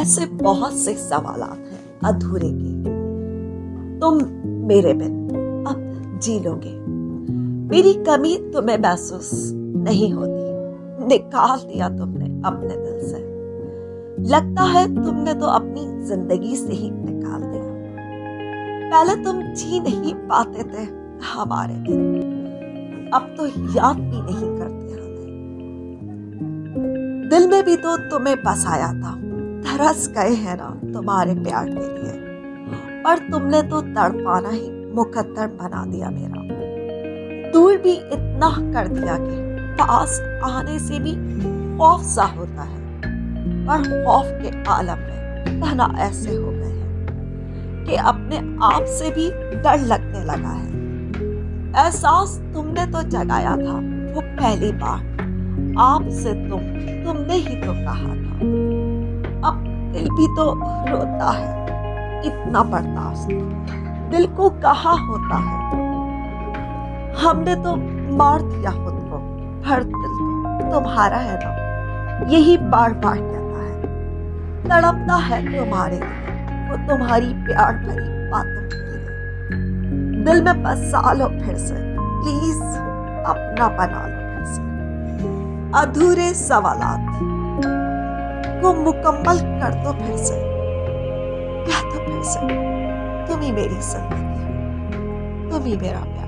ऐसे बहुत से सवालात हैं अधूरे के। तुम मेरे बिन अब जी लोगे, मेरी कमी तुम्हें महसूस नहीं होती। निकाल दिया तुमने अपने दिल से, लगता है तुमने तो अपनी जिंदगी से ही निकाल दिया। पहले तुम जी नहीं पाते थे हमारे दिन, अब तो याद भी नहीं करते हमें। दिल में भी तो तुम्हें बसाया था, तरस गए हैं ना तुम्हारे प्यार के लिए, और तुमने तो तड़पाना ही मुकद्दर बना दिया मेरा। दूर भी इतना कर दिया कि पास आने से भी खौफ सा होता है, पर खौफ के आलम में तना ऐसे हो गए हैं कि अपने आप से भी डर लगने लगा है। एहसास तुमने तो जगाया था वो पहली बार, आपसे तुमने ही तो कहा था। अब दिल भी तो रोता है, इतना बर्दाश्त दिल को कहाँ होता है। हमने तो मार दिया खुद को, हर दिल तो तुम्हारा है ना, यही बार बार कहता है। तड़पता है तुम्हारे लिए, वो तुम्हारी प्यार भरी बातों के लिए। दिल में बसा लो फिर से, प्लीज अपना बना लो फिर से। अधूरे सवालात को मुकम्मल कर दो फिर से, कह दो फिर से तुम ही मेरी जिंदगी, तुम ही मेरा प्यार।